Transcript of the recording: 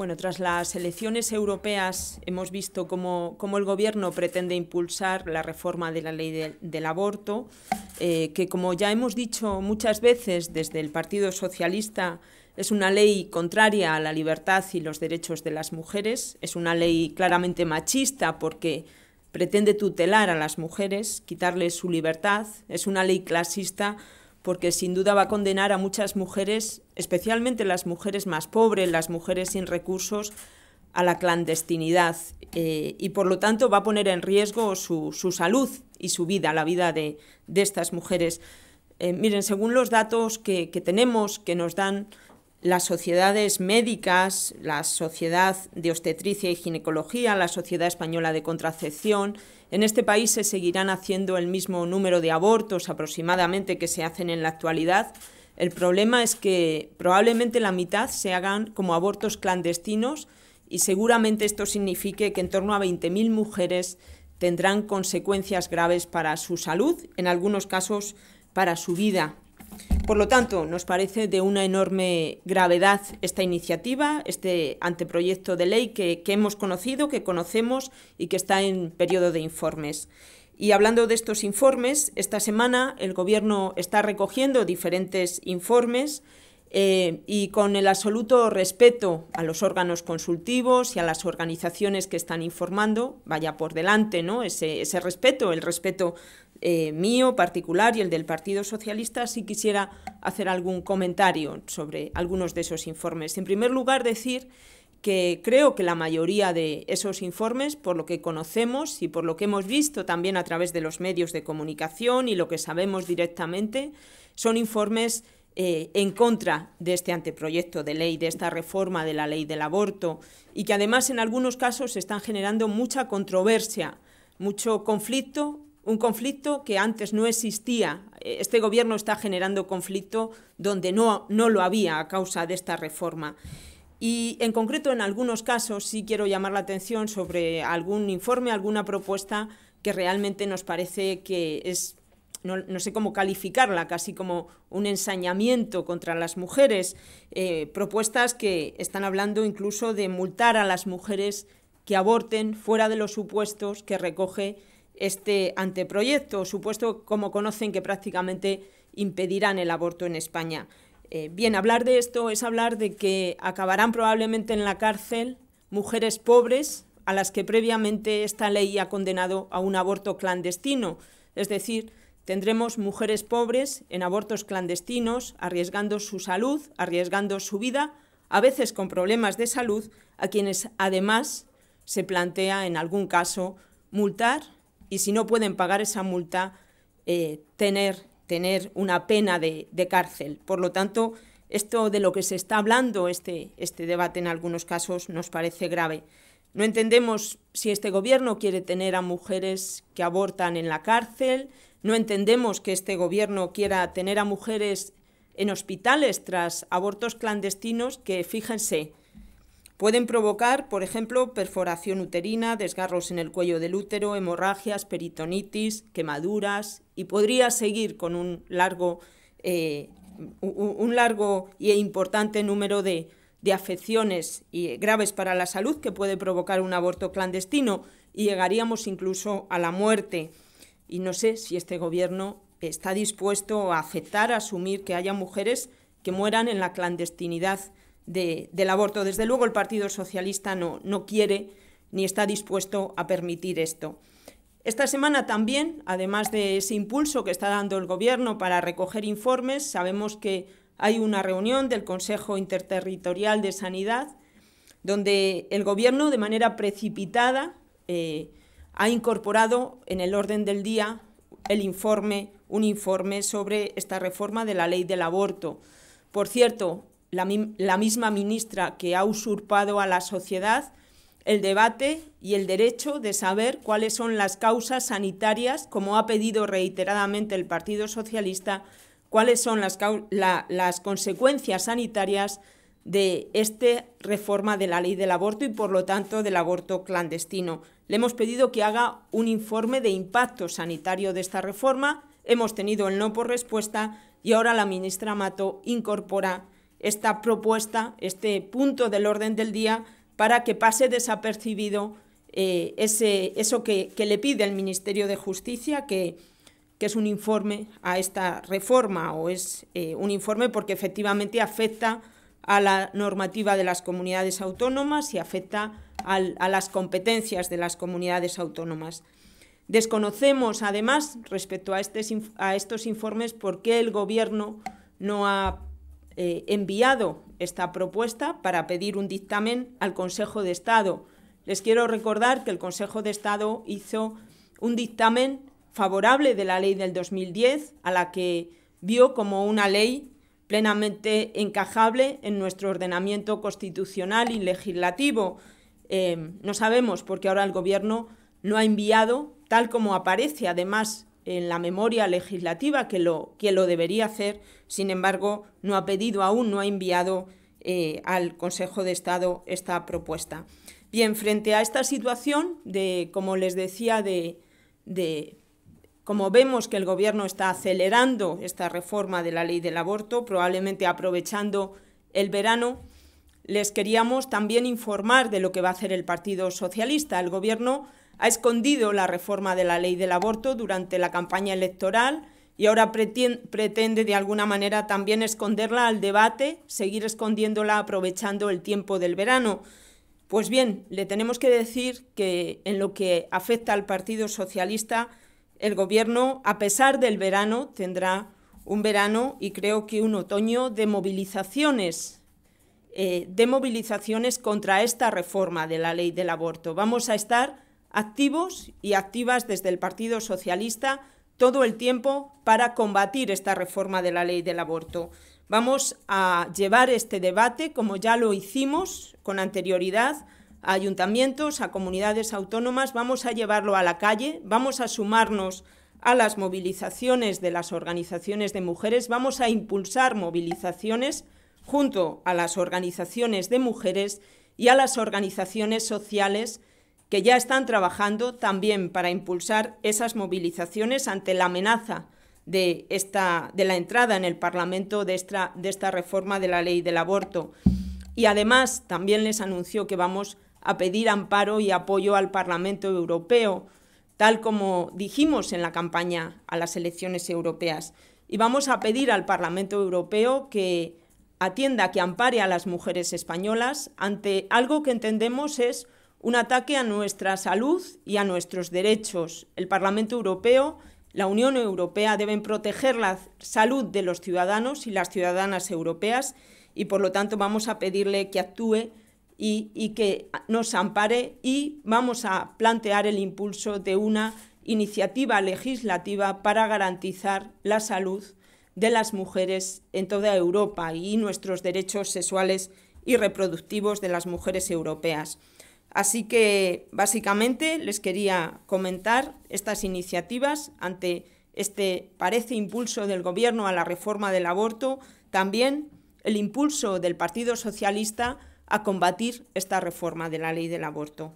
Bueno, tras las elecciones europeas hemos visto cómo el Gobierno pretende impulsar la reforma de la ley del aborto, que, como ya hemos dicho muchas veces desde el Partido Socialista, es una ley contraria a la libertad y los derechos de las mujeres. Es una ley claramente machista porque pretende tutelar a las mujeres, quitarles su libertad. Es una ley clasista porque sin duda va a condenar a muchas mujeres, especialmente las mujeres más pobres, las mujeres sin recursos, a la clandestinidad y por lo tanto va a poner en riesgo su salud y su vida, la vida de estas mujeres. Miren, según los datos que tenemos, que nos dan las sociedades médicas, la Sociedad de Obstetricia y Ginecología, la Sociedad Española de Contracepción, en este país se seguirán haciendo el mismo número de abortos aproximadamente que se hacen en la actualidad. El problema es que probablemente la mitad se hagan como abortos clandestinos y seguramente esto signifique que en torno a 20.000 mujeres tendrán consecuencias graves para su salud, en algunos casos para su vida. Por lo tanto, nos parece de una enorme gravedad esta iniciativa, este anteproyecto de ley que hemos conocido, que conocemos y que está en periodo de informes. Y hablando de estos informes, esta semana el Gobierno está recogiendo diferentes informes y con el absoluto respeto a los órganos consultivos y a las organizaciones que están informando, vaya por delante, ¿no? Ese respeto, el respeto mío particular y el del Partido Socialista. Sí quisiera hacer algún comentario sobre algunos de esos informes. En primer lugar, decir que creo que la mayoría de esos informes, por lo que conocemos y por lo que hemos visto también a través de los medios de comunicación y lo que sabemos directamente, son informes en contra de este anteproyecto de ley, de esta reforma de la ley del aborto, y que además en algunos casos están generando mucha controversia, mucho conflicto, un conflicto que antes no existía. Este Gobierno está generando conflicto donde no lo había a causa de esta reforma. Y en concreto, en algunos casos, sí quiero llamar la atención sobre algún informe, alguna propuesta que realmente nos parece que es, no sé cómo calificarla, casi como un ensañamiento contra las mujeres, propuestas que están hablando incluso de multar a las mujeres que aborten fuera de los supuestos que recoge este anteproyecto, supuesto, como conocen, que prácticamente impedirán el aborto en España. Bien, hablar de esto es hablar de que acabarán probablemente en la cárcel mujeres pobres a las que previamente esta ley ha condenado a un aborto clandestino. Es decir, tendremos mujeres pobres en abortos clandestinos, arriesgando su salud, arriesgando su vida, a veces con problemas de salud, a quienes además se plantea en algún caso multar y, si no pueden pagar esa multa, tener una pena de cárcel. Por lo tanto, esto de lo que se está hablando, este debate en algunos casos, nos parece grave. No entendemos si este Gobierno quiere tener a mujeres que abortan en la cárcel, no entendemos que este Gobierno quiera tener a mujeres en hospitales tras abortos clandestinos que, fíjense, pueden provocar, por ejemplo, perforación uterina, desgarros en el cuello del útero, hemorragias, peritonitis, quemaduras, y podría seguir con un largo e importante número de afecciones graves para la salud que puede provocar un aborto clandestino, y llegaríamos incluso a la muerte. Y no sé si este Gobierno está dispuesto a aceptar, a asumir que haya mujeres que mueran en la clandestinidad del aborto. Desde luego el Partido Socialista no quiere ni está dispuesto a permitir esto. Esta semana también, además de ese impulso que está dando el Gobierno para recoger informes, sabemos que hay una reunión del Consejo Interterritorial de Sanidad donde el Gobierno, de manera precipitada, ha incorporado en el orden del día un informe sobre esta reforma de la ley del aborto. Por cierto, la misma ministra que ha usurpado a la sociedad el debate y el derecho de saber cuáles son las causas sanitarias, como ha pedido reiteradamente el Partido Socialista, cuáles son las consecuencias sanitarias de esta reforma de la ley del aborto y, por lo tanto, del aborto clandestino. Le hemos pedido que haga un informe de impacto sanitario de esta reforma. Hemos tenido el no por respuesta y ahora la ministra Mato incorpora esta propuesta, este punto del orden del día, para que pase desapercibido eso que le pide el Ministerio de Justicia, que es un informe a esta reforma, o es un informe porque efectivamente afecta a la normativa de las comunidades autónomas y afecta a las competencias de las comunidades autónomas. Desconocemos, además, respecto a estos informes, por qué el Gobierno no ha enviado esta propuesta para pedir un dictamen al Consejo de Estado. Les quiero recordar que el Consejo de Estado hizo un dictamen favorable de la ley del 2010, a la que vio como una ley plenamente encajable en nuestro ordenamiento constitucional y legislativo. No sabemos por qué ahora el Gobierno no ha enviado, tal como aparece además en la memoria legislativa, que lo debería hacer. Sin embargo, no ha pedido aún, no ha enviado al Consejo de Estado esta propuesta. Bien, frente a esta situación, como les decía, como vemos que el Gobierno está acelerando esta reforma de la ley del aborto, probablemente aprovechando el verano, les queríamos también informar de lo que va a hacer el Partido Socialista. El Gobierno ha escondido la reforma de la ley del aborto durante la campaña electoral y ahora pretende de alguna manera también esconderla al debate, seguir escondiéndola aprovechando el tiempo del verano. Pues bien, le tenemos que decir que en lo que afecta al Partido Socialista, el Gobierno, a pesar del verano, tendrá un verano y creo que un otoño de movilizaciones contra esta reforma de la ley del aborto. Vamos a estar activos y activas desde el Partido Socialista todo el tiempo para combatir esta reforma de la ley del aborto. Vamos a llevar este debate, como ya lo hicimos con anterioridad, a ayuntamientos, a comunidades autónomas, vamos a llevarlo a la calle, vamos a sumarnos a las movilizaciones de las organizaciones de mujeres, vamos a impulsar movilizaciones junto a las organizaciones de mujeres y a las organizaciones sociales que ya están trabajando también para impulsar esas movilizaciones ante la amenaza de la entrada en el Parlamento de esta reforma de la ley del aborto. Y además también les anunció que vamos a pedir amparo y apoyo al Parlamento Europeo, tal como dijimos en la campaña a las elecciones europeas. Y vamos a pedir al Parlamento Europeo que atienda, que ampare a las mujeres españolas ante algo que entendemos es un ataque a nuestra salud y a nuestros derechos. El Parlamento Europeo, la Unión Europea deben proteger la salud de los ciudadanos y las ciudadanas europeas y, por lo tanto, vamos a pedirle que actúe y que nos ampare, y vamos a plantear el impulso de una iniciativa legislativa para garantizar la salud de las mujeres en toda Europa y nuestros derechos sexuales y reproductivos de las mujeres europeas. Así que, básicamente, les quería comentar estas iniciativas ante parece impulso del Gobierno a la reforma del aborto, también el impulso del Partido Socialista a combatir esta reforma de la ley del aborto.